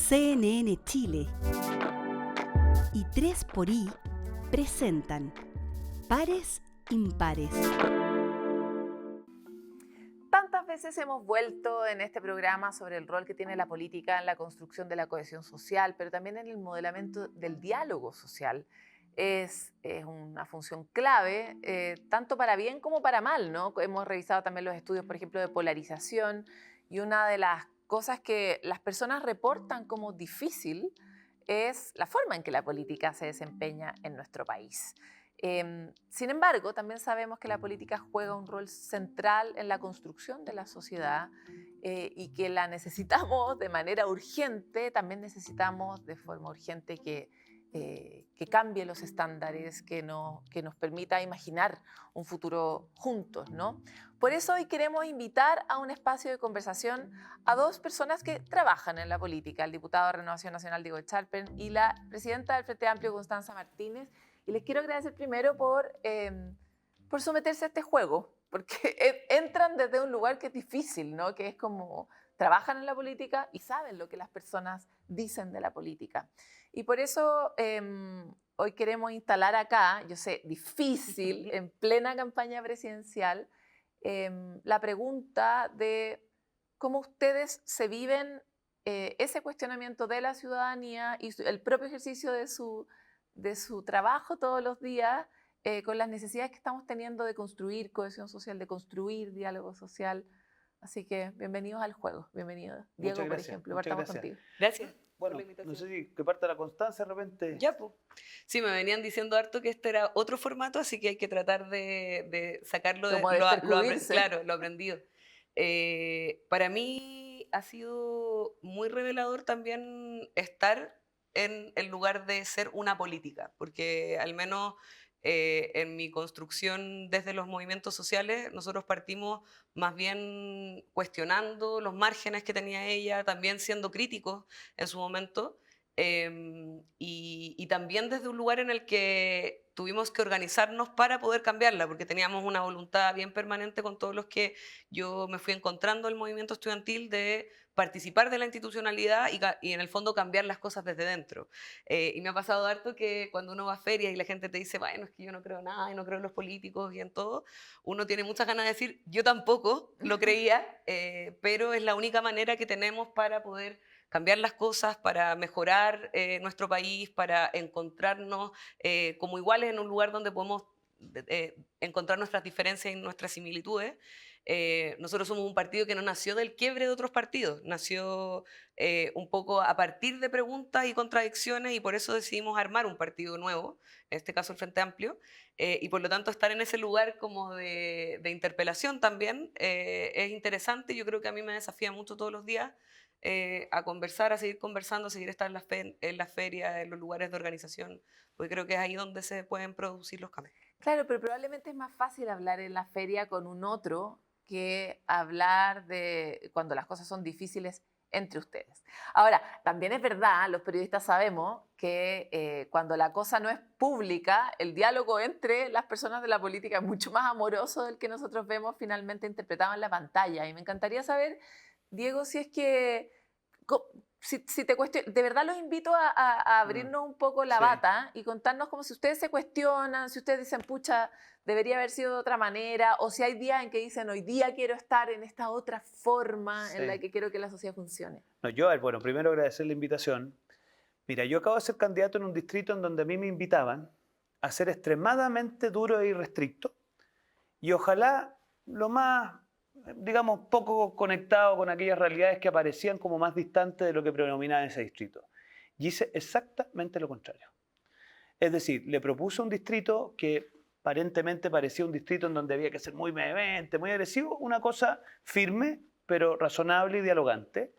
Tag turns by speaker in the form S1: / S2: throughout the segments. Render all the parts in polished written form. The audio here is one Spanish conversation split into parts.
S1: CNN Chile y 3xI presentan Pares Impares.
S2: Tantas veces hemos vuelto en este programa sobre el rol que tiene la política en la construcción de la cohesión social, pero también en el modelamiento del diálogo social. Es una función clave, tanto para bien como para mal, ¿no? Hemos revisado también los estudios, por ejemplo, de polarización, y una de las cosas que las personas reportan como difícil es la forma en que la política se desempeña en nuestro país. Sin embargo, también sabemos que la política juega un rol central en la construcción de la sociedad y que la necesitamos de manera urgente. También necesitamos de forma urgente que cambie los estándares, que nos permita imaginar un futuro juntos, ¿no? Por eso hoy queremos invitar a un espacio de conversación a dos personas que trabajan en la política, el diputado de Renovación Nacional Diego Echalpen y la presidenta del Frente Amplio Constanza Martínez. Y les quiero agradecer primero por someterse a este juego, porque entran desde un lugar que es difícil, ¿no? Que es como trabajan en la política y saben lo que las personas dicen de la política. Y por eso hoy queremos instalar acá, yo sé, difícil, en plena campaña presidencial, la pregunta de cómo ustedes se viven ese cuestionamiento de la ciudadanía y el propio ejercicio de su trabajo todos los días con las necesidades que estamos teniendo de construir cohesión social, de construir diálogo social. Así que bienvenidos al juego. Bienvenido. Diego, por ejemplo, partamos contigo.
S3: Gracias.
S4: Bueno, no sé si que parta la Constanza de repente.
S3: Ya, pues. Sí, me venían diciendo harto que este era otro formato, así que hay que tratar de sacarlo de lo aprendido. Para mí ha sido muy revelador también estar en el lugar de ser una política, porque al menos en mi construcción desde los movimientos sociales, nosotros partimos más bien cuestionando los márgenes que tenía ella, también siendo críticos en su momento, y también desde un lugar en el que tuvimos que organizarnos para poder cambiarla, porque teníamos una voluntad bien permanente con todos los que yo me fui encontrando en el movimiento estudiantil de participar de la institucionalidad y en el fondo cambiar las cosas desde dentro. Y me ha pasado harto que cuando uno va a ferias y la gente te dice, bueno, es que yo no creo nada y no creo en los políticos y en todo, uno tiene muchas ganas de decir, yo tampoco lo creía, pero es la única manera que tenemos para poder cambiar las cosas, para mejorar nuestro país, para encontrarnos como iguales en un lugar donde podemos encontrar nuestras diferencias y nuestras similitudes. Nosotros somos un partido que no nació del quiebre de otros partidos, nació un poco a partir de preguntas y contradicciones, y por eso decidimos armar un partido nuevo, en este caso el Frente Amplio, y por lo tanto estar en ese lugar como de interpelación también es interesante. Yo creo que a mí me desafía mucho todos los días a conversar, a seguir conversando, a seguir estar en las ferias, en los lugares de organización, porque creo que es ahí donde se pueden producir los cambios.
S2: Claro, pero probablemente es más fácil hablar en la feria con un otro que hablar de cuando las cosas son difíciles entre ustedes. Ahora, también es verdad, los periodistas sabemos que cuando la cosa no es pública, el diálogo entre las personas de la política es mucho más amoroso del que nosotros vemos finalmente interpretado en la pantalla. Y me encantaría saber, Diego, si es que, si te de verdad los invito a abrirnos un poco la bata y contarnos como si ustedes se cuestionan, si ustedes dicen, pucha, debería haber sido de otra manera, o si hay días en que dicen, hoy día quiero estar en esta otra forma en la que quiero que la sociedad funcione.
S4: No, bueno, primero agradecer la invitación. Mira, yo acabo de ser candidato en un distrito en donde a mí me invitaban a ser extremadamente duro e irrestricto y ojalá lo más, digamos, poco conectado con aquellas realidades que aparecían como más distantes de lo que predominaba en ese distrito. Y hice exactamente lo contrario. Es decir, le propuse un distrito que aparentemente parecía un distrito en donde había que ser muy vehemente, muy agresivo, una cosa firme, pero razonable y dialogante.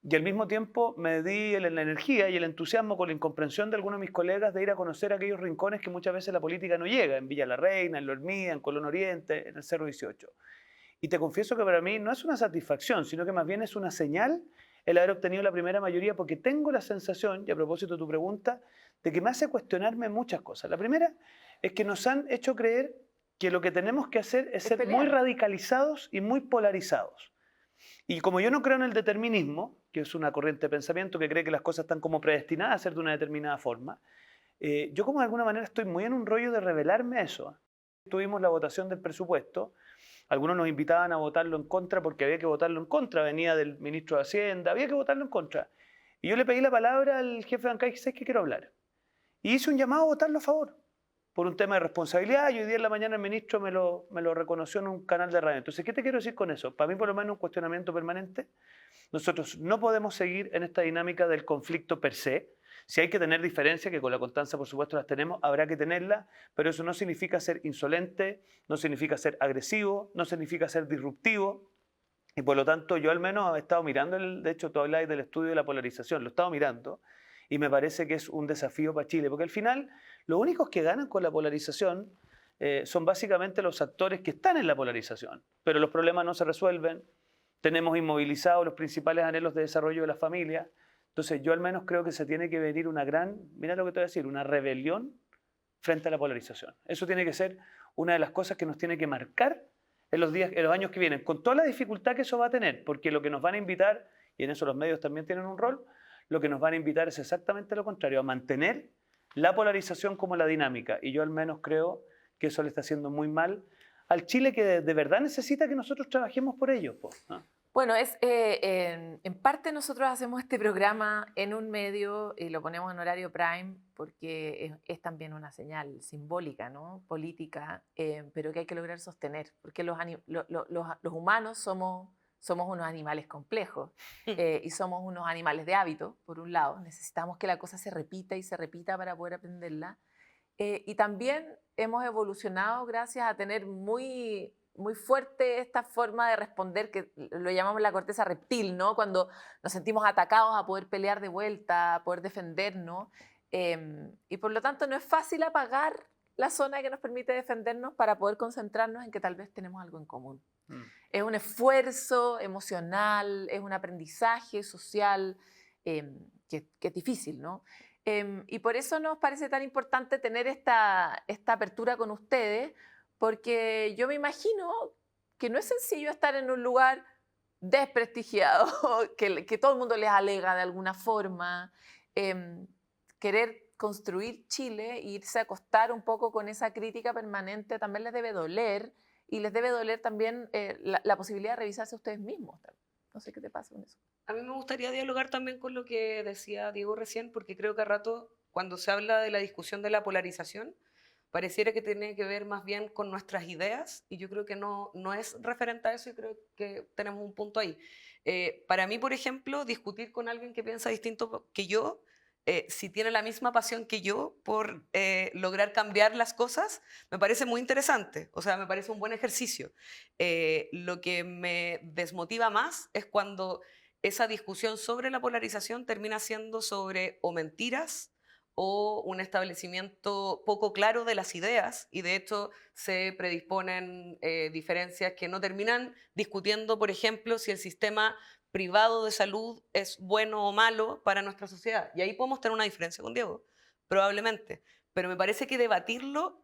S4: Y al mismo tiempo me di la energía y el entusiasmo con la incomprensión de algunos de mis colegas de ir a conocer aquellos rincones que muchas veces la política no llega, en Villa La Reina, en La Hormiga, en Colón Oriente, en el Cerro 18. Y te confieso que para mí no es una satisfacción, sino que más bien es una señal el haber obtenido la primera mayoría, porque tengo la sensación, y a propósito de tu pregunta, de que me hace cuestionarme muchas cosas. La primera es que nos han hecho creer que lo que tenemos que hacer es ser muy radicalizados y muy polarizados. Y como yo no creo en el determinismo, que es una corriente de pensamiento que cree que las cosas están como predestinadas a ser de una determinada forma, yo como de alguna manera estoy muy en un rollo de rebelarme a eso. Tuvimos la votación del presupuesto, algunos nos invitaban a votarlo en contra porque había que votarlo en contra, venía del ministro de Hacienda, había que votarlo en contra. Y yo le pedí la palabra al jefe de bancada y dije, ¿sabes qué quiero hablar? Y hice un llamado a votarlo a favor, por un tema de responsabilidad, y hoy día en la mañana el ministro me lo reconoció en un canal de radio. Entonces, ¿qué te quiero decir con eso? Para mí, por lo menos, un cuestionamiento permanente. Nosotros no podemos seguir en esta dinámica del conflicto per se. Si hay que tener diferencias, que con la Constanza, por supuesto, las tenemos, habrá que tenerlas, pero eso no significa ser insolente, no significa ser agresivo, no significa ser disruptivo. Y por lo tanto, yo al menos he estado mirando, de hecho, tú habláis del estudio de la polarización, lo he estado mirando, y me parece que es un desafío para Chile, porque al final, los únicos que ganan con la polarización son básicamente los actores que están en la polarización, pero los problemas no se resuelven, tenemos inmovilizados los principales anhelos de desarrollo de la familia. Entonces yo al menos creo que se tiene que venir una gran, mira lo que te voy a decir, una rebelión frente a la polarización. Eso tiene que ser una de las cosas que nos tiene que marcar en los años que vienen, con toda la dificultad que eso va a tener, porque lo que nos van a invitar, y en eso los medios también tienen un rol, lo que nos van a invitar es exactamente lo contrario, a mantener la polarización como la dinámica. Y yo al menos creo que eso le está haciendo muy mal al Chile, que de verdad necesita que nosotros trabajemos por ello, ¿no?
S2: Bueno, en parte nosotros hacemos este programa en un medio y lo ponemos en horario prime porque es también una señal simbólica, ¿no? Política, pero que hay que lograr sostener, porque los humanos somos unos animales complejos y somos unos animales de hábito, por un lado. Necesitamos que la cosa se repita y se repita para poder aprenderla. Y también hemos evolucionado gracias a tener muy fuerte esta forma de responder que lo llamamos la corteza reptil, ¿no? Cuando nos sentimos atacados a poder pelear de vuelta, a poder defendernos. Y por lo tanto no es fácil apagar la zona que nos permite defendernos para poder concentrarnos en que tal vez tenemos algo en común. Es un esfuerzo emocional, es un aprendizaje social que es difícil, ¿no? Y por eso nos parece tan importante tener esta apertura con ustedes, porque yo me imagino que no es sencillo estar en un lugar desprestigiado, que todo el mundo les alega de alguna forma, querer construir Chile e irse a acostar un poco con esa crítica permanente también les debe doler, y les debe doler también la posibilidad de revisarse ustedes mismos. No sé qué te pasa con eso.
S3: A mí me gustaría dialogar también con lo que decía Diego recién, porque creo que a rato, cuando se habla de la discusión de la polarización, pareciera que tiene que ver más bien con nuestras ideas, y yo creo que no es referente a eso, y creo que tenemos un punto ahí. Para mí, por ejemplo, discutir con alguien que piensa distinto que yo, si tiene la misma pasión que yo por lograr cambiar las cosas, me parece muy interesante, o sea, me parece un buen ejercicio. Lo que me desmotiva más es cuando esa discusión sobre la polarización termina siendo sobre o mentiras o un establecimiento poco claro de las ideas, y de hecho se predisponen diferencias que no terminan discutiendo, por ejemplo, si el sistema privado de salud es bueno o malo para nuestra sociedad. Y ahí podemos tener una diferencia con Diego, probablemente. Pero me parece que debatirlo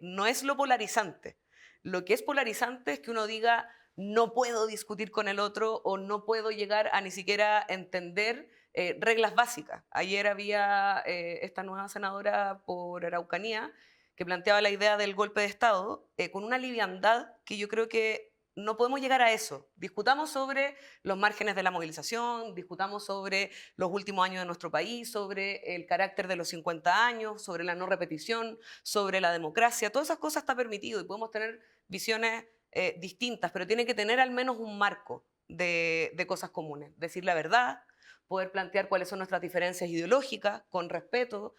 S3: no es lo polarizante. Lo que es polarizante es que uno diga, no puedo discutir con el otro, o no puedo llegar a ni siquiera entender reglas básicas. Ayer había esta nueva senadora por Araucanía que planteaba la idea del golpe de Estado con una liviandad que yo creo que no podemos llegar a eso. Discutamos sobre los márgenes de la movilización, discutamos sobre los últimos años de nuestro país, sobre el carácter de los 50 años, sobre la no repetición, sobre la democracia. Todas esas cosas está permitido y podemos tener visiones distintas, pero tiene que tener al menos un marco de cosas comunes. Decir la verdad, poder plantear cuáles son nuestras diferencias ideológicas, con respeto,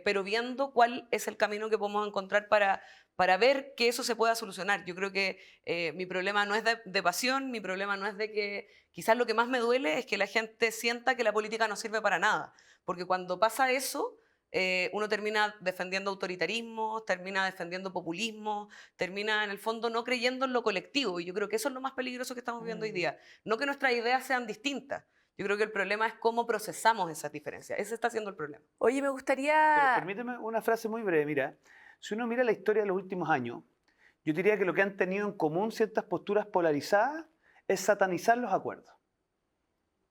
S3: pero viendo cuál es el camino que podemos encontrar para ver que eso se pueda solucionar. Yo creo que mi problema no es de pasión, mi problema no es de que... Quizás lo que más me duele es que la gente sienta que la política no sirve para nada, porque cuando pasa eso, uno termina defendiendo autoritarismo, termina defendiendo populismo, termina en el fondo no creyendo en lo colectivo, y yo creo que eso es lo más peligroso que estamos viviendo hoy día. No que nuestras ideas sean distintas, yo creo que el problema es cómo procesamos esas diferencias. Ese está siendo el problema.
S2: Oye, me gustaría...
S4: Pero permíteme una frase muy breve. Mira, si uno mira la historia de los últimos años, yo diría que lo que han tenido en común ciertas posturas polarizadas es satanizar los acuerdos.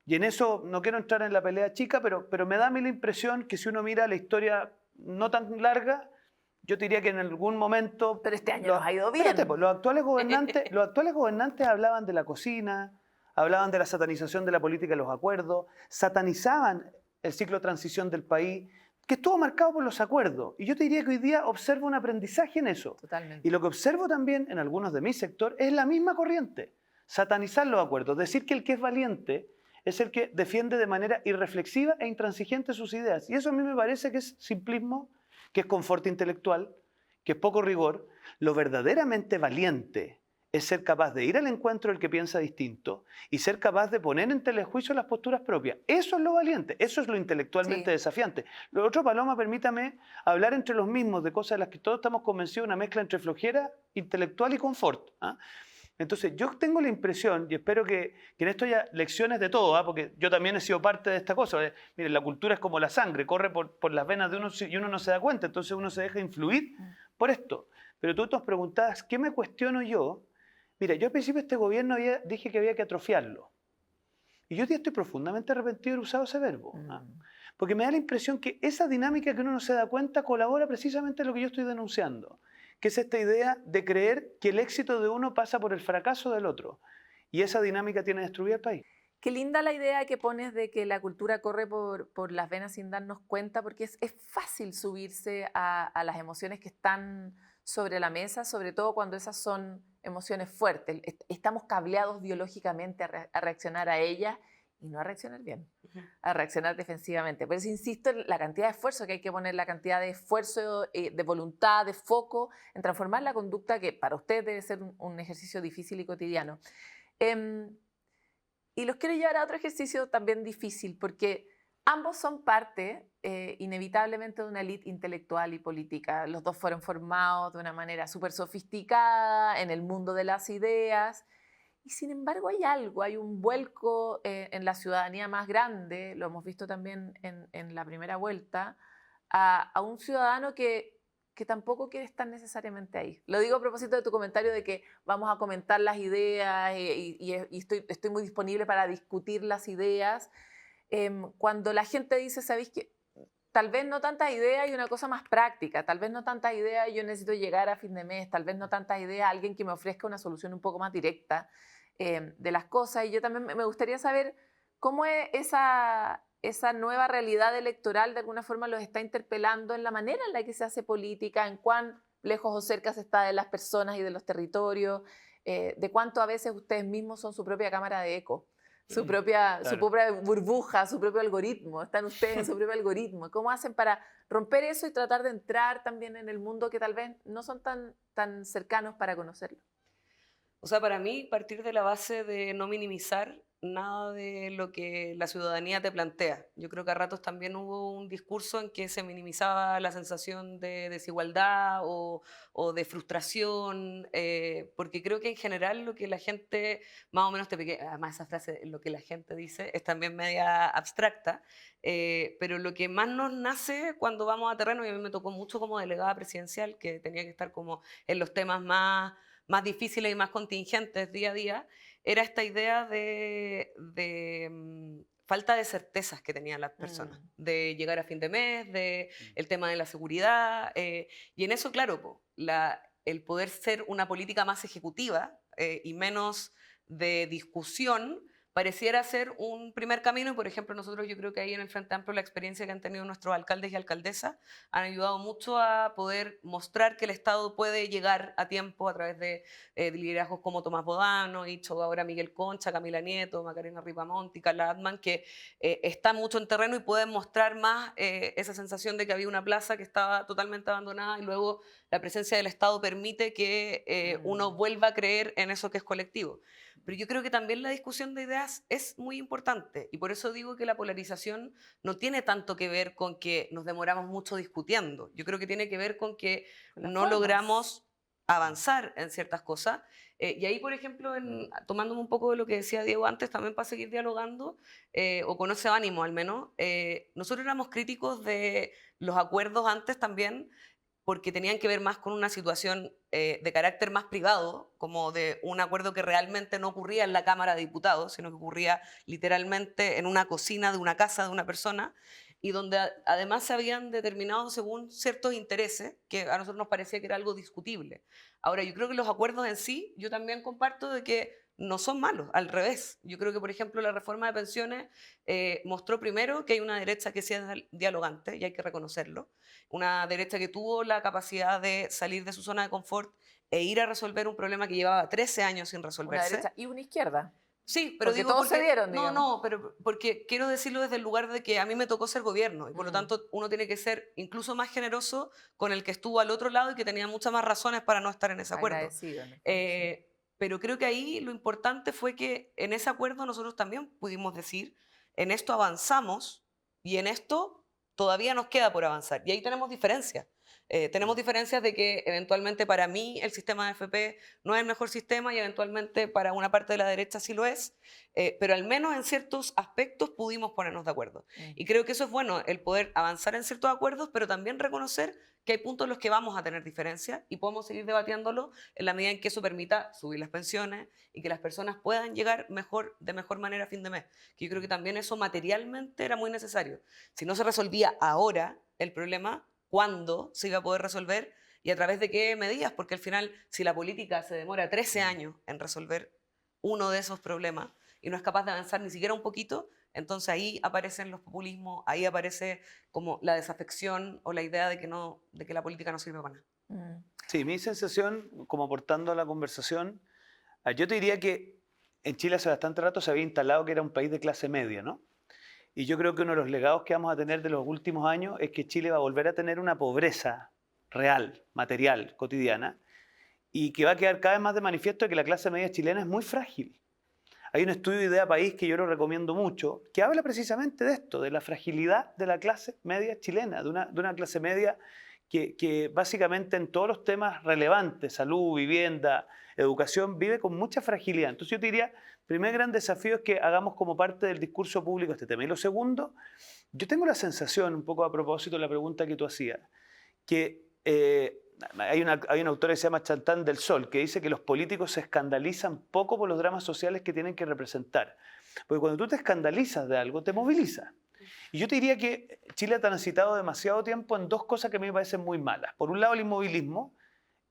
S4: Y en eso no quiero entrar en la pelea chica, pero me da a mí la impresión que si uno mira la historia no tan larga, yo diría que en algún momento...
S2: Pero este año nos ha ido bien.
S4: Espérate, pues, los actuales gobernantes hablaban de la cocina, hablaban de la satanización de la política y los acuerdos, satanizaban el ciclo de transición del país, que estuvo marcado por los acuerdos. Y yo te diría que hoy día observo un aprendizaje en eso.
S2: Totalmente.
S4: Y lo que observo también en algunos de mi sector es la misma corriente, satanizar los acuerdos, decir que el que es valiente es el que defiende de manera irreflexiva e intransigente sus ideas. Y eso a mí me parece que es simplismo, que es confort intelectual, que es poco rigor. Lo verdaderamente valiente es ser capaz de ir al encuentro del que piensa distinto y ser capaz de poner en telejuicio las posturas propias. Eso es lo valiente, eso es lo intelectualmente desafiante. Lo otro, Paloma, permítame hablar entre los mismos de cosas de las que todos estamos convencidos, una mezcla entre flojera intelectual y confort. Entonces, yo tengo la impresión, y espero que en esto haya lecciones de todo, porque yo también he sido parte de esta cosa. Miren, la cultura es como la sangre, corre por las venas de uno y uno no se da cuenta, entonces uno se deja influir por esto. Pero tú te preguntabas, ¿qué me cuestiono yo? Mira, yo al principio de este gobierno dije que había que atrofiarlo. Y yo hoy día estoy profundamente arrepentido de haber usado ese verbo. Porque me da la impresión que esa dinámica que uno no se da cuenta colabora precisamente en lo que yo estoy denunciando, que es esta idea de creer que el éxito de uno pasa por el fracaso del otro. Y esa dinámica tiene destruida el país.
S2: Qué linda la idea que pones de que la cultura corre por las venas sin darnos cuenta, porque es fácil subirse a las emociones que están sobre la mesa, sobre todo cuando esas son emociones fuertes. Estamos cableados biológicamente a reaccionar a ellas y no a reaccionar bien, a reaccionar defensivamente. Por eso insisto en la cantidad de esfuerzo que hay que poner, la cantidad de esfuerzo, de voluntad, de foco en transformar la conducta que para usted debe ser un ejercicio difícil y cotidiano. Y los quiero llevar a otro ejercicio también difícil, porque ambos son parte inevitablemente de una élite intelectual y política. Los dos fueron formados de una manera súper sofisticada en el mundo de las ideas. Y sin embargo hay un vuelco en la ciudadanía más grande, lo hemos visto también en la primera vuelta, a un ciudadano que tampoco quiere estar necesariamente ahí. Lo digo a propósito de tu comentario de que vamos a comentar las ideas y estoy muy disponible para discutir las ideas. Cuando la gente dice, ¿sabéis qué? Tal vez no tantas ideas y una cosa más práctica, tal vez no tantas ideas y yo necesito llegar a fin de mes, tal vez no tantas ideas, alguien que me ofrezca una solución un poco más directa de las cosas. Y yo también me gustaría saber cómo es esa nueva realidad electoral de alguna forma los está interpelando en la manera en la que se hace política, en cuán lejos o cerca se está de las personas y de los territorios, de cuánto a veces ustedes mismos son su propia cámara de eco. Su propia burbuja, su propio algoritmo. Están ustedes en su propio algoritmo. ¿Cómo hacen para romper eso y tratar de entrar también en el mundo que tal vez no son tan cercanos para conocerlo?
S3: O sea, para mí, partir de la base de no minimizar nada de lo que la ciudadanía te plantea. Yo creo que a ratos también hubo un discurso en que se minimizaba la sensación de desigualdad o de frustración, porque creo que en general lo que la gente, más o menos, además esa frase, lo que la gente dice, es también media abstracta, pero lo que más nos nace cuando vamos a terreno, y a mí me tocó mucho como delegada presidencial, que tenía que estar como en los temas más difíciles y más contingentes día a día, era esta idea de falta de certezas que tenían las personas, de llegar a fin de mes, de el tema de la seguridad, y en eso, claro, el poder ser una política más ejecutiva y menos de discusión, pareciera ser un primer camino. Y, por ejemplo, nosotros, yo creo que ahí en el Frente Amplio la experiencia que han tenido nuestros alcaldes y alcaldesas han ayudado mucho a poder mostrar que el Estado puede llegar a tiempo a través de liderazgos como Tomás Bodano, y ahora Miguel Concha, Camila Nieto, Macarena Ripamonti, Carla Atman, que están mucho en terreno y pueden mostrar más esa sensación de que había una plaza que estaba totalmente abandonada y luego la presencia del Estado permite que uno vuelva a creer en eso que es colectivo. Pero yo creo que también la discusión de ideas es muy importante y por eso digo que la polarización no tiene tanto que ver con que nos demoramos mucho discutiendo. Yo creo que tiene que ver con que no logramos avanzar en ciertas cosas. Y ahí, por ejemplo, tomándome un poco de lo que decía Diego antes, también para seguir dialogando, o con ese ánimo al menos, nosotros éramos críticos de los acuerdos antes también, porque tenían que ver más con una situación de carácter más privado, como de un acuerdo que realmente no ocurría en la Cámara de Diputados, sino que ocurría literalmente en una cocina de una casa de una persona, y donde además se habían determinado según ciertos intereses, que a nosotros nos parecía que era algo discutible. Ahora, yo creo que los acuerdos en sí, yo también comparto de que no son malos, al revés. Yo creo que, por ejemplo, la reforma de pensiones mostró primero que hay una derecha que sí es dialogante, y hay que reconocerlo, una derecha que tuvo la capacidad de salir de su zona de confort e ir a resolver un problema que llevaba 13 años sin
S2: Una
S3: resolverse.
S2: derecha y una izquierda.
S3: Sí, pero
S2: Porque
S3: digo
S2: todos se dieron,
S3: no,
S2: digamos.
S3: no, pero porque quiero decirlo desde el lugar de que a mí me tocó ser gobierno y por lo tanto uno tiene que ser incluso más generoso con el que estuvo al otro lado y que tenía muchas más razones para no estar en ese acuerdo.
S2: Agradecido, en el fondo, sí.
S3: Pero creo que ahí lo importante fue que en ese acuerdo nosotros también pudimos decir, en esto avanzamos y en esto todavía nos queda por avanzar. Y ahí tenemos diferencias. Tenemos diferencias de que eventualmente para mí el sistema de FP no es el mejor sistema y eventualmente para una parte de la derecha sí lo es, pero al menos en ciertos aspectos pudimos ponernos de acuerdo. Y creo que eso es bueno, el poder avanzar en ciertos acuerdos, pero también reconocer que hay puntos en los que vamos a tener diferencias y podemos seguir debatiéndolo en la medida en que eso permita subir las pensiones y que las personas puedan llegar de mejor manera a fin de mes. Que yo creo que también eso materialmente era muy necesario. Si no se resolvía ahora el problema, ¿cuándo se iba a poder resolver y a través de qué medidas? Porque al final, si la política se demora 13 años en resolver uno de esos problemas y no es capaz de avanzar ni siquiera un poquito, entonces ahí aparecen los populismos, ahí aparece como la desafección o la idea de que la política no sirve para nada.
S4: Sí, mi sensación, como aportando a la conversación, yo te diría que en Chile hace bastante rato se había instalado que era un país de clase media, ¿no? Y yo creo que uno de los legados que vamos a tener de los últimos años es que Chile va a volver a tener una pobreza real, material, cotidiana, y que va a quedar cada vez más de manifiesto de que la clase media chilena es muy frágil. Hay un estudio de Idea País que yo lo recomiendo mucho, que habla precisamente de esto, de la fragilidad de la clase media chilena, de una clase media que básicamente en todos los temas relevantes, salud, vivienda, educación, vive con mucha fragilidad. Entonces yo te diría, el primer gran desafío es que hagamos como parte del discurso público este tema. Y lo segundo, yo tengo la sensación, un poco a propósito de la pregunta que tú hacías, que hay un autor que se llama Chantal del Sol, que dice que los políticos se escandalizan poco por los dramas sociales que tienen que representar. Porque cuando tú te escandalizas de algo, te movilizas. Y yo te diría que Chile ha transitado demasiado tiempo en dos cosas que a mí me parecen muy malas. Por un lado, el inmovilismo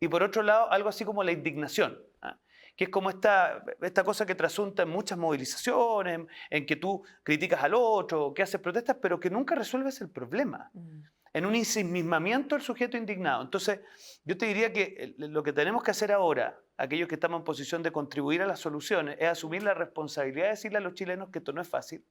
S4: y por otro lado, algo así como la indignación, ¿ah? Que es como esta cosa que trasunta en muchas movilizaciones, en que tú criticas al otro, que haces protestas, pero que nunca resuelves el problema. En un ensimismamiento del sujeto indignado. Entonces, yo te diría que lo que tenemos que hacer ahora, aquellos que estamos en posición de contribuir a las soluciones, es asumir la responsabilidad de decirle a los chilenos que esto no es fácil,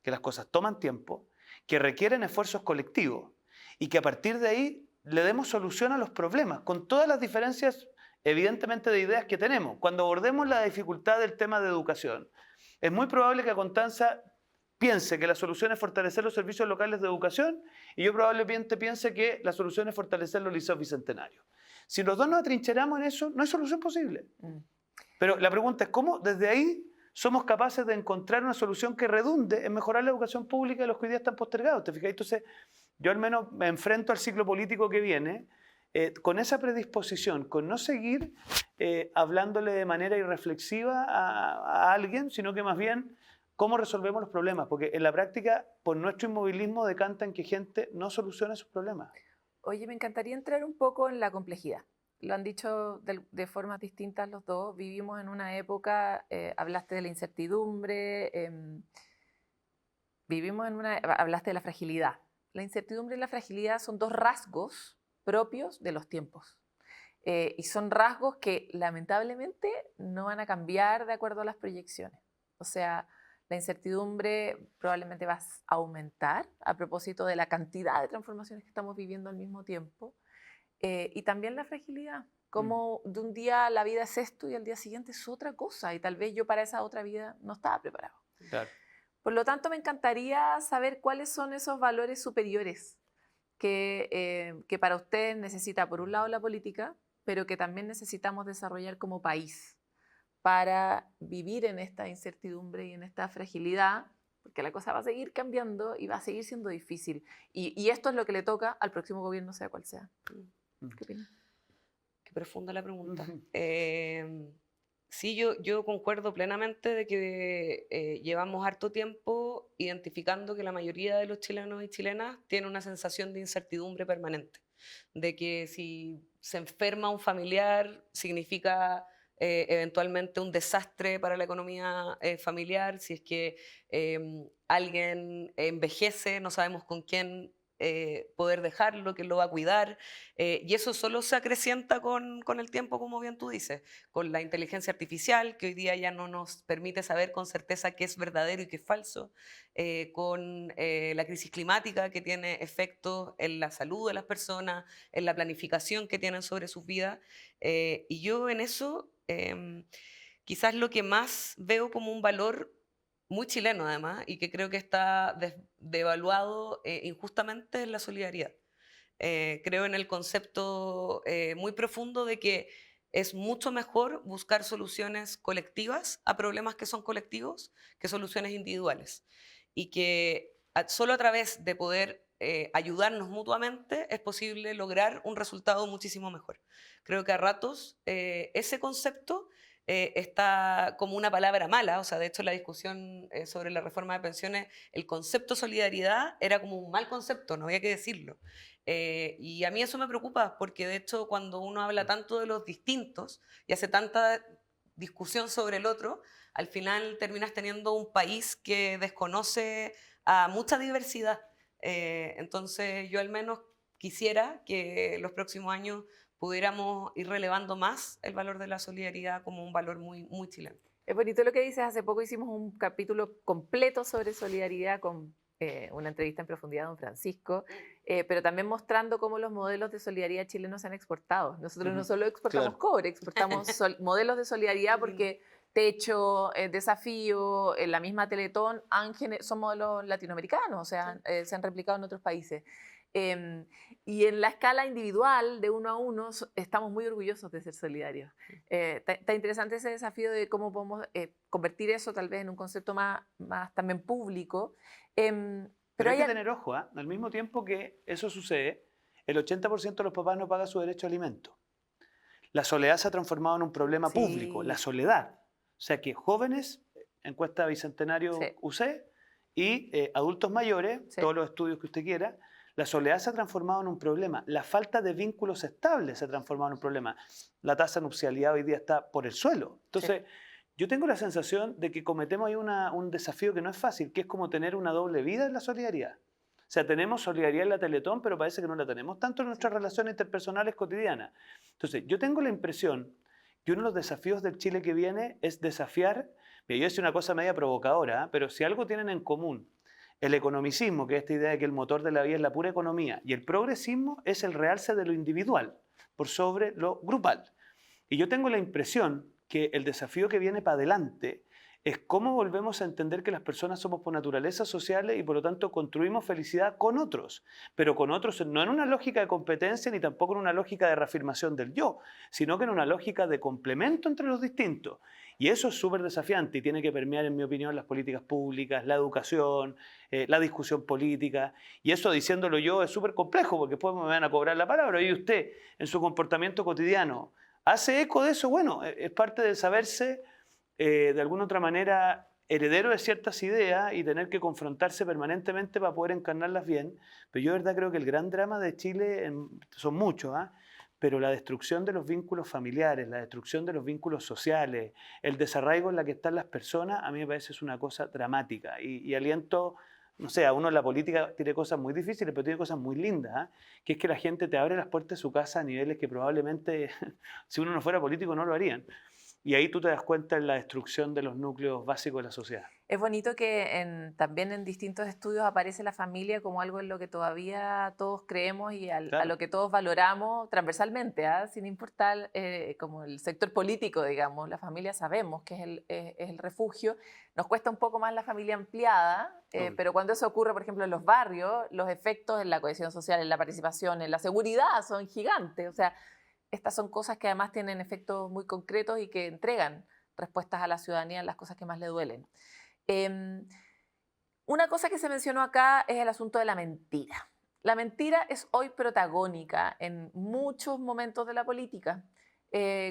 S4: que las cosas toman tiempo, que requieren esfuerzos colectivos y que a partir de ahí le demos solución a los problemas, con todas las diferencias evidentemente de ideas que tenemos. Cuando abordemos la dificultad del tema de educación, es muy probable que a Constanza piense que la solución es fortalecer los servicios locales de educación y yo probablemente piense que la solución es fortalecer los liceos bicentenarios. Si los dos nos atrincheramos en eso, no hay solución posible. Pero la pregunta es cómo desde ahí somos capaces de encontrar una solución que redunde en mejorar la educación pública de los que hoy día están postergados. ¿Te fijas? Entonces, yo al menos me enfrento al ciclo político que viene con esa predisposición, con no seguir hablándole de manera irreflexiva a alguien, sino que más bien cómo resolvemos los problemas, porque en la práctica, por nuestro inmovilismo, decantan que gente no soluciona sus problemas.
S2: Oye, me encantaría entrar un poco en la complejidad. Lo han dicho de formas distintas los dos. Vivimos en una época, hablaste de la incertidumbre, hablaste de la fragilidad. La incertidumbre y la fragilidad son dos rasgos propios de los tiempos. Y son rasgos que lamentablemente no van a cambiar de acuerdo a las proyecciones. O sea, la incertidumbre probablemente va a aumentar a propósito de la cantidad de transformaciones que estamos viviendo al mismo tiempo. Y también la fragilidad, como de un día la vida es esto y al día siguiente es otra cosa, y tal vez yo para esa otra vida no estaba preparado.
S4: Claro.
S2: Por lo tanto, me encantaría saber cuáles son esos valores superiores que para usted necesita, por un lado, la política, pero que también necesitamos desarrollar como país para vivir en esta incertidumbre y en esta fragilidad, porque la cosa va a seguir cambiando y va a seguir siendo difícil. Y esto es lo que le toca al próximo gobierno, sea cual sea. ¿Qué opinas?
S3: Qué profunda la pregunta.
S4: Ujú.
S3: Sí, yo concuerdo plenamente de que llevamos harto tiempo identificando que la mayoría de los chilenos y chilenas tienen una sensación de incertidumbre permanente, de que si se enferma un familiar significa eventualmente un desastre para la economía familiar, si es que alguien envejece, no sabemos con quién poder dejarlo, quién lo va a cuidar, y eso solo se acrecienta con el tiempo, como bien tú dices, con la inteligencia artificial, que hoy día ya no nos permite saber con certeza qué es verdadero y qué es falso, con la crisis climática, que tiene efectos en la salud de las personas, en la planificación que tienen sobre sus vidas. Y yo en eso, quizás lo que más veo como un valor muy chileno además, y que creo que está devaluado injustamente, es la solidaridad. Creo en el concepto muy profundo de que es mucho mejor buscar soluciones colectivas a problemas que son colectivos que soluciones individuales. Y que solo a través de poder ayudarnos mutuamente es posible lograr un resultado muchísimo mejor. Creo que a ratos ese concepto está como una palabra mala, o sea, de hecho la discusión sobre la reforma de pensiones, el concepto solidaridad era como un mal concepto, no había que decirlo. Y a mí eso me preocupa, porque de hecho cuando uno habla tanto de los distintos y hace tanta discusión sobre el otro, al final terminas teniendo un país que desconoce a mucha diversidad. Entonces yo al menos quisiera que los próximos años pudiéramos ir relevando más el valor de la solidaridad como un valor muy, muy chileno.
S2: Es bonito lo que dices. Hace poco hicimos un capítulo completo sobre solidaridad con una entrevista en profundidad a don Francisco, pero también mostrando cómo los modelos de solidaridad chilenos se han exportado. Nosotros no solo exportamos
S4: Claro.
S2: cobre, exportamos modelos de solidaridad porque Techo, Desafío, la misma Teletón son modelos latinoamericanos, o sea, se han replicado en otros países. Y en la escala individual, de uno a uno, estamos muy orgullosos de ser solidarios. Está interesante ese desafío de cómo podemos convertir eso tal vez en un concepto más también público.
S4: Pero hay que tener ojo, ¿ah? Al mismo tiempo que eso sucede, el 80% de los papás no paga su derecho a alimento. La soledad se ha transformado en un problema público, la soledad. O sea que jóvenes, encuesta Bicentenario UC, y adultos mayores, todos los estudios que usted quiera, la soledad se ha transformado en un problema. La falta de vínculos estables se ha transformado en un problema. La tasa de nupcialidad hoy día está por el suelo. Entonces, yo tengo la sensación de que cometemos ahí un desafío que no es fácil, que es como tener una doble vida en la solidaridad. O sea, tenemos solidaridad en la Teletón, pero parece que no la tenemos tanto en nuestras relaciones interpersonales cotidianas. Entonces, yo tengo la impresión que uno de los desafíos del Chile que viene es desafiar, mira, yo decía una cosa media provocadora, pero si algo tienen en común el economicismo, que es esta idea de que el motor de la vida es la pura economía, y el progresismo es el realce de lo individual por sobre lo grupal. Y yo tengo la impresión que el desafío que viene para adelante es cómo volvemos a entender que las personas somos por naturaleza sociales y por lo tanto construimos felicidad con otros, pero con otros no en una lógica de competencia ni tampoco en una lógica de reafirmación del yo, sino que en una lógica de complemento entre los distintos. Y eso es súper desafiante y tiene que permear, en mi opinión, las políticas públicas, la educación, la discusión política. Y eso, diciéndolo yo, es súper complejo porque después me van a cobrar la palabra. Y usted, en su comportamiento cotidiano, ¿hace eco de eso? Bueno, es parte de saberse de alguna otra manera heredero de ciertas ideas y tener que confrontarse permanentemente para poder encarnarlas bien. Pero yo de verdad creo que el gran drama de Chile, son muchos, pero la destrucción de los vínculos familiares, la destrucción de los vínculos sociales, el desarraigo en la que están las personas, a mí me parece es una cosa dramática. Y aliento, no sé, a uno en la política tiene cosas muy difíciles, pero tiene cosas muy lindas, que es que la gente te abre las puertas de su casa a niveles que probablemente, si uno no fuera político, no lo harían. Y ahí tú te das cuenta en la destrucción de los núcleos básicos de la sociedad.
S2: Es bonito que también en distintos estudios aparece la familia como algo en lo que todavía todos creemos y a lo que todos valoramos transversalmente, sin importar como el sector político, digamos. La familia sabemos que es el refugio. Nos cuesta un poco más la familia ampliada, pero cuando eso ocurre, por ejemplo, en los barrios, los efectos en la cohesión social, en la participación, en la seguridad son gigantes. O sea, estas son cosas que además tienen efectos muy concretos y que entregan respuestas a la ciudadanía en las cosas que más le duelen. Una cosa que se mencionó acá es el asunto de la mentira. La mentira es hoy protagónica en muchos momentos de la política.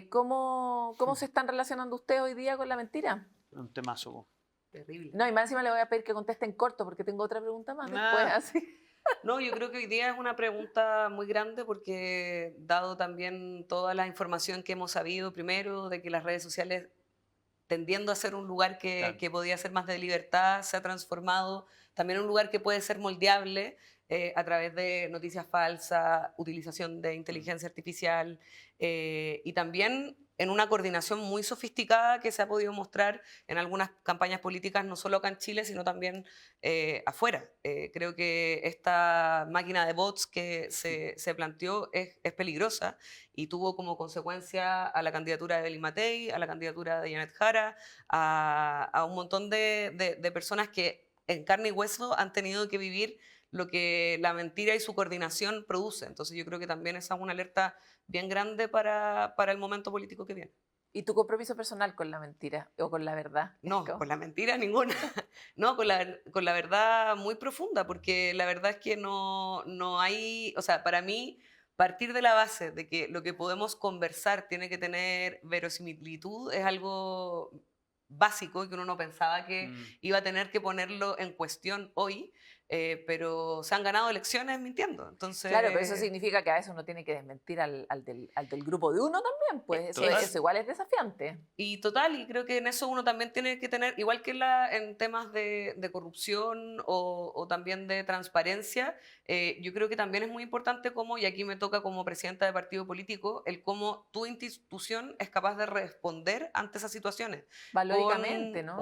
S2: ¿Cómo se están relacionando ustedes hoy día con la mentira?
S4: Un temazo. Po.
S3: Terrible.
S2: No, y más encima le voy a pedir que conteste en corto porque tengo otra pregunta más después,
S4: Ah.
S2: así.
S3: No, yo creo que hoy día es una pregunta muy grande porque dado también toda la información que hemos sabido primero de que las redes sociales tendiendo a ser un lugar
S4: Claro.
S3: que podía ser más de libertad, se ha transformado también en un lugar que puede ser moldeable a través de noticias falsas, utilización de inteligencia artificial y también en una coordinación muy sofisticada que se ha podido mostrar en algunas campañas políticas, no solo acá en Chile, sino también afuera. Creo que esta máquina de bots que se planteó es peligrosa y tuvo como consecuencia a la candidatura de Beli Matei, a la candidatura de Janet Jara, a un montón de personas que en carne y hueso han tenido que vivir lo que la mentira y su coordinación produce. Entonces yo creo que también esa es una alerta bien grande para el momento político que viene.
S2: ¿Y tu compromiso personal con la mentira o con la verdad?
S3: No, con la mentira ninguna. No, con la verdad muy profunda, porque la verdad es que no hay, o sea, para mí, partir de la base de que lo que podemos conversar tiene que tener verosimilitud es algo básico y que uno no pensaba que iba a tener que ponerlo en cuestión hoy, pero se han ganado elecciones mintiendo. Entonces,
S2: Claro, pero eso significa que a veces uno tiene que desmentir al del grupo de uno también, pues eso igual es desafiante.
S3: Y total, y creo que en eso uno también tiene que tener, igual que en temas de corrupción o también de transparencia, yo creo que también es muy importante cómo, y aquí me toca como presidenta de partido político, el cómo tu institución es capaz de responder ante esas situaciones.
S2: Valóricamente, ¿no?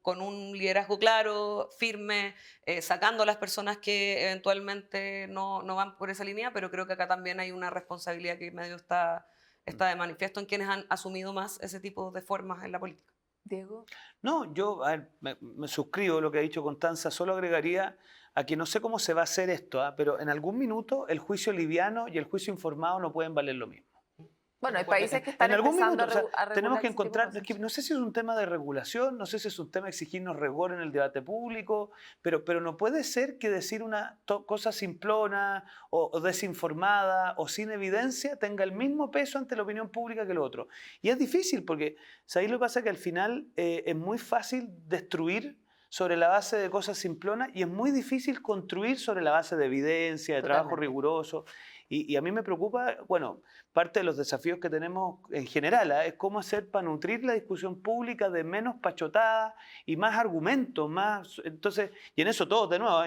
S3: Con un liderazgo claro, firme, sacando a las personas que eventualmente no van por esa línea, pero creo que acá también hay una responsabilidad que medio está de manifiesto en quienes han asumido más ese tipo de formas en la política.
S2: Diego.
S4: No, yo a ver, me suscribo a lo que ha dicho Constanza, solo agregaría a que no sé cómo se va a hacer esto, pero en algún minuto el juicio liviano y el juicio informado no pueden valer lo mismo.
S2: Bueno, hay países que están
S4: en algún
S2: empezando
S4: minuto,
S2: a regular
S4: tenemos que
S2: ese tipo de
S4: encontrar,
S2: cosas.
S4: es que no sé si es un tema de regulación, no sé si es un tema de exigirnos rigor en el debate público, pero no puede ser que decir una cosa simplona o desinformada o sin evidencia tenga el mismo peso ante la opinión pública que lo otro. Y es difícil porque, ¿sabéis lo que pasa? Que al final es muy fácil destruir sobre la base de cosas simplonas y es muy difícil construir sobre la base de evidencia, de trabajo riguroso. Y a mí me preocupa, bueno, parte de los desafíos que tenemos en general es cómo hacer para nutrir la discusión pública de menos pachotada y más argumentos, más... Entonces, y en eso todo, de nuevo,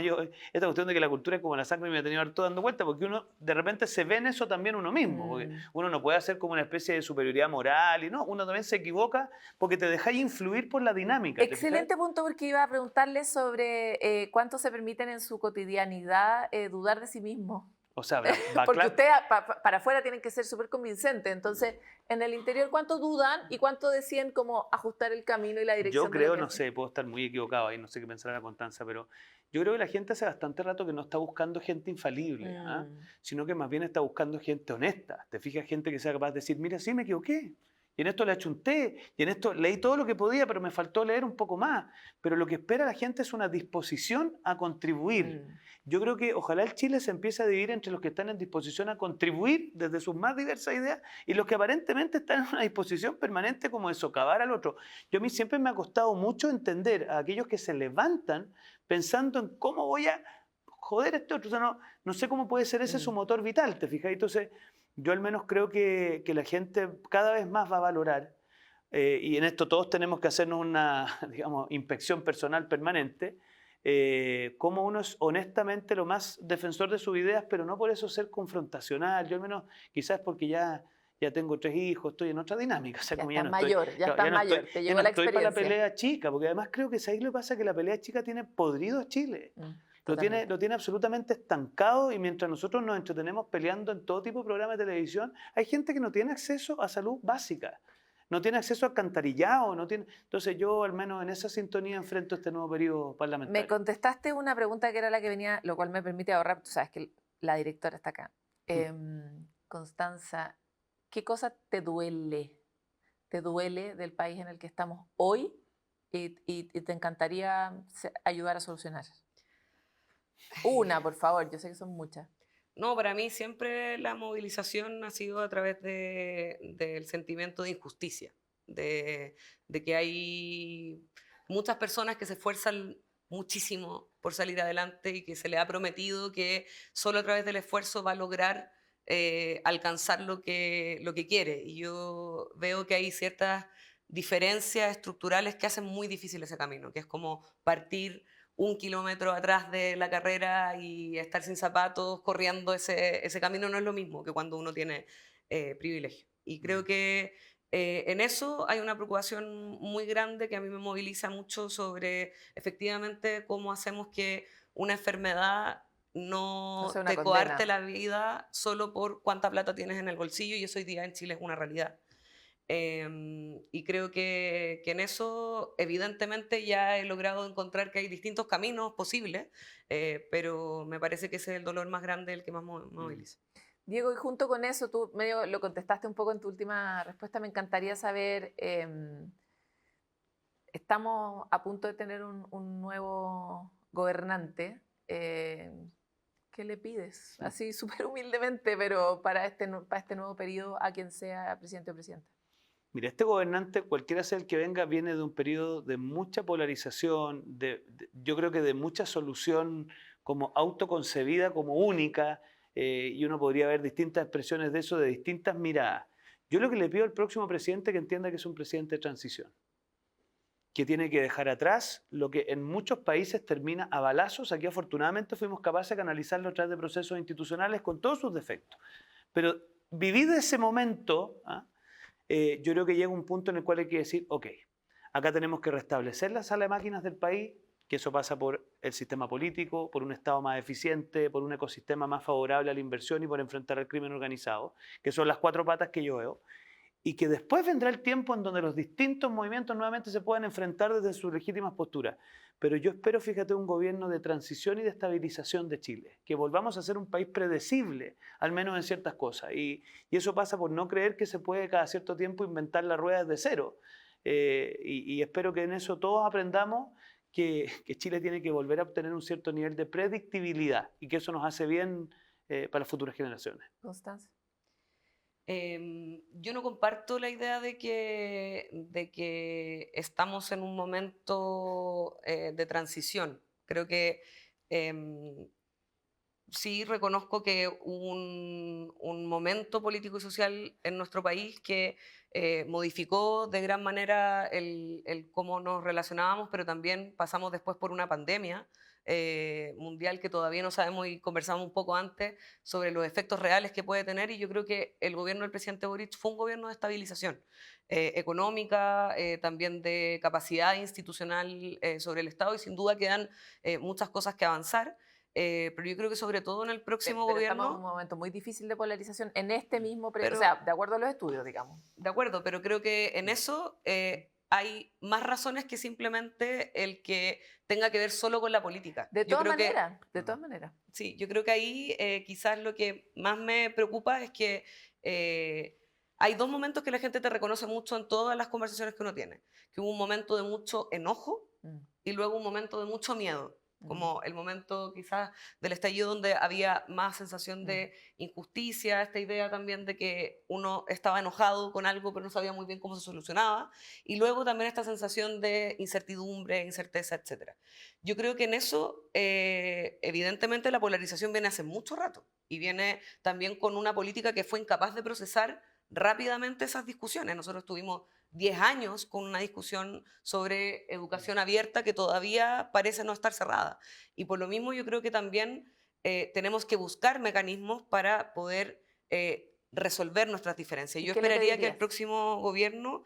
S4: esta cuestión de que la cultura es como la sangre me ha tenido harto dando vuelta, porque uno de repente se ve en eso también uno mismo, porque uno no puede hacer como una especie de superioridad moral, y no, uno también se equivoca porque te dejáis influir por la dinámica.
S2: Excelente punto, porque iba a preguntarle sobre cuánto se permiten en su cotidianidad dudar de sí mismo.
S4: O sea,
S2: porque ustedes para afuera tienen que ser súper convincentes. Entonces, en el interior, ¿cuánto dudan y cuánto deciden cómo ajustar el camino y la dirección?
S4: Yo creo, no sé, puedo estar muy equivocado ahí, no sé qué pensará la Constanza, pero yo creo que la gente hace bastante rato que no está buscando gente infalible, sino que más bien está buscando gente honesta. Te fijas, gente que sea capaz de decir, mira, sí, me equivoqué. Y en esto le achunté, y en esto leí todo lo que podía, pero me faltó leer un poco más. Pero lo que espera la gente es una disposición a contribuir. Yo creo que ojalá el Chile se empiece a dividir entre los que están en disposición a contribuir desde sus más diversas ideas y los que aparentemente están en una disposición permanente como de socavar al otro. Yo a mí siempre me ha costado mucho entender a aquellos que se levantan pensando en cómo voy a joder a este otro. O sea, no sé cómo puede ser ese su motor vital, ¿te fijas? Entonces, yo al menos creo que la gente cada vez más va a valorar, y en esto todos tenemos que hacernos una, digamos, inspección personal permanente, cómo uno es honestamente lo más defensor de sus ideas, pero no por eso ser confrontacional. Yo al menos, quizás porque ya tengo 3 hijos, estoy en otra dinámica. O sea,
S2: ya
S4: como
S2: estás
S4: no
S2: mayor,
S4: estoy,
S2: ya estás mayor,
S4: estoy,
S2: te llegó la
S4: estoy
S2: experiencia.
S4: para la pelea chica, porque además creo que ¿sabéis lo que pasa? Que la pelea chica tiene podrido a Chile. Lo tiene absolutamente estancado, y mientras nosotros nos entretenemos peleando en todo tipo de programas de televisión, hay gente que no tiene acceso a salud básica, no tiene acceso a alcantarillado, no tiene... Entonces yo al menos en esa sintonía enfrento este nuevo periodo parlamentario.
S2: Me contestaste una pregunta que era la que venía, lo cual me permite ahorrar, tú sabes que la directora está acá. Constanza, ¿qué cosa te duele? ¿Te duele del país en el que estamos hoy y te encantaría ayudar a solucionar? Una, por favor, yo sé que son muchas.
S3: No, para mí siempre la movilización ha sido a través del sentimiento de injusticia, de que hay muchas personas que se esfuerzan muchísimo por salir adelante y que se le ha prometido que solo a través del esfuerzo va a lograr alcanzar lo que quiere. Y yo veo que hay ciertas diferencias estructurales que hacen muy difícil ese camino, que es como partir 1 kilómetro atrás de la carrera y estar sin zapatos corriendo ese camino no es lo mismo que cuando uno tiene privilegio. Y creo que en eso hay una preocupación muy grande que a mí me moviliza mucho sobre efectivamente cómo hacemos que una enfermedad
S2: No
S3: no
S2: sea una
S3: te coarte
S2: condena.
S3: la vida solo por cuánta plata tienes en el bolsillo, y eso hoy día en Chile es una realidad. Y creo que en eso evidentemente ya he logrado encontrar que hay distintos caminos posibles, pero me parece que ese es el dolor más grande, el que más moviliza.
S2: Diego, y junto con eso, tú medio lo contestaste un poco en tu última respuesta, me encantaría saber, estamos a punto de tener un nuevo gobernante. ¿Qué le pides? Así súper humildemente, pero para este nuevo periodo, a quien sea presidente o presidenta.
S4: Mira, este gobernante, cualquiera sea el que venga, viene de un periodo de mucha polarización, yo creo que de mucha solución como autoconcebida, como única, y uno podría ver distintas expresiones de eso, de distintas miradas. Yo lo que le pido al próximo presidente que entienda que es un presidente de transición, que tiene que dejar atrás lo que en muchos países termina a balazos. Aquí afortunadamente fuimos capaces de canalizarlo a través de procesos institucionales con todos sus defectos. Pero vivido ese momento, yo creo que llega un punto en el cual hay que decir, ok, acá tenemos que restablecer la sala de máquinas del país, que eso pasa por el sistema político, por un Estado más eficiente, por un ecosistema más favorable a la inversión y por enfrentar al crimen organizado, que son las 4 patas que yo veo, y que después vendrá el tiempo en donde los distintos movimientos nuevamente se puedan enfrentar desde sus legítimas posturas. Pero yo espero, fíjate, un gobierno de transición y de estabilización de Chile, que volvamos a ser un país predecible, al menos en ciertas cosas. Y eso pasa por no creer que se puede cada cierto tiempo inventar la rueda desde cero. Y espero que en eso todos aprendamos que Chile tiene que volver a obtener un cierto nivel de predictibilidad y que eso nos hace bien para las futuras generaciones.
S2: Constanza.
S3: Yo no comparto la idea de que estamos en un momento de transición. Creo que sí reconozco que hubo un momento político y social en nuestro país que modificó de gran manera el cómo nos relacionábamos, pero también pasamos después por una pandemia mundial que todavía no sabemos, y conversamos un poco antes sobre los efectos reales que puede tener, y yo creo que el gobierno del presidente Boric fue un gobierno de estabilización económica, también de capacidad institucional sobre el Estado, y sin duda quedan muchas cosas que avanzar. Pero yo creo que sobre todo en el próximo
S2: Pero estamos en un
S3: gobierno,
S2: momento muy difícil de polarización en este mismo periodo,
S3: pero,
S2: o sea, de acuerdo a los estudios, digamos.
S3: de acuerdo, pero creo que en eso hay más razones que simplemente el que tenga que ver solo con la política.
S2: De
S3: Yo
S2: todas
S3: creo que
S2: maneras, de todas maneras.
S3: sí, yo creo que ahí quizás lo que más me preocupa es que hay dos momentos que la gente te reconoce mucho en todas las conversaciones que uno tiene. Que hubo un momento de mucho enojo y luego un momento de mucho miedo, como el momento quizás del estallido donde había más sensación de injusticia, esta idea también de que uno estaba enojado con algo pero no sabía muy bien cómo se solucionaba, y luego también esta sensación de incertidumbre, incerteza, etc. Yo creo que en eso evidentemente la polarización viene hace mucho rato y viene también con una política que fue incapaz de procesar rápidamente esas discusiones. Nosotros tuvimos 10 años con una discusión sobre educación abierta que todavía parece no estar cerrada. Y por lo mismo yo creo que también tenemos que buscar mecanismos para poder resolver nuestras diferencias. Yo esperaría que el próximo gobierno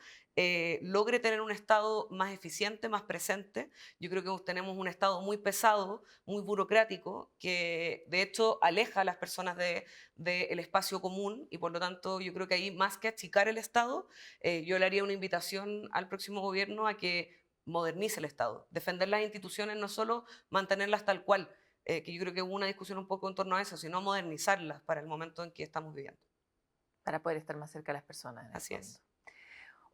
S3: logre tener un Estado más eficiente, más presente. Yo creo que tenemos un Estado muy pesado, muy burocrático, que de hecho aleja a las personas del espacio común, y por lo tanto yo creo que ahí, más que achicar el Estado, yo le haría una invitación al próximo gobierno a que modernice el Estado. Defender las instituciones, no solo mantenerlas tal cual, que yo creo que hubo una discusión un poco en torno a eso, sino modernizarlas para el momento en que estamos viviendo.
S2: Para poder estar más cerca de las personas.
S3: Así es.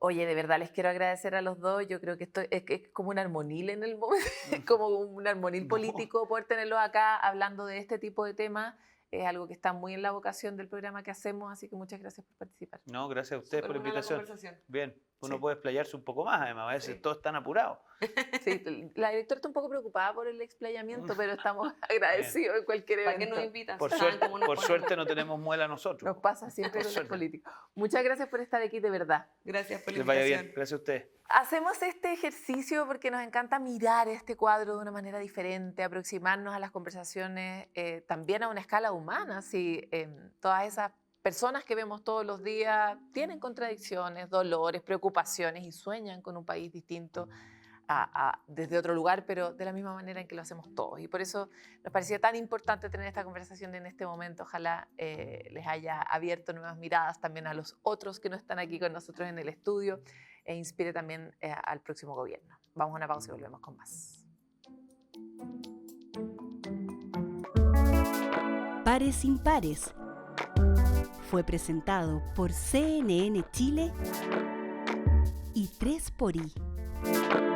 S2: Oye, de verdad les quiero agradecer a los dos. Yo creo que esto es como un armonil en el momento, es como un armonil
S4: No.
S2: político poder tenerlos acá hablando de este tipo de temas. Es algo que está muy en la vocación del programa que hacemos, así que muchas gracias por participar.
S4: No, gracias a ustedes por la
S3: Superbuena
S4: invitación.
S3: conversación.
S4: Bien, uno
S2: Sí.
S4: puede explayarse un poco más, además, a veces
S3: Sí.
S4: todos están apurados.
S2: Sí, la directora está un poco preocupada por el explayamiento, pero estamos agradecidos de cualquier
S3: ¿Para qué
S2: evento.
S3: nos invitan?
S4: Por
S3: Si saben
S4: suerte,
S3: cómo nos
S4: por
S3: ponemos.
S4: suerte no tenemos muela nosotros.
S2: Nos pasa siempre
S4: Por
S2: con los
S4: suerte.
S2: políticos. Muchas gracias por estar aquí, de verdad.
S3: Gracias por la
S4: Les vaya
S3: invitación.
S4: bien, gracias a ustedes.
S2: Hacemos este ejercicio porque nos encanta mirar este cuadro de una manera diferente, aproximarnos a las conversaciones también a una escala humana. Si todas esas personas que vemos todos los días tienen contradicciones, dolores, preocupaciones y sueñan con un país distinto desde otro lugar, pero de la misma manera en que lo hacemos todos. Y por eso nos parecía tan importante tener esta conversación en este momento. Ojalá les haya abierto nuevas miradas también a los otros que no están aquí con nosotros en el estudio e inspire también al próximo gobierno. Vamos a una pausa y volvemos con más.
S1: Pares Impares fue presentado por CNN Chile y 3xI.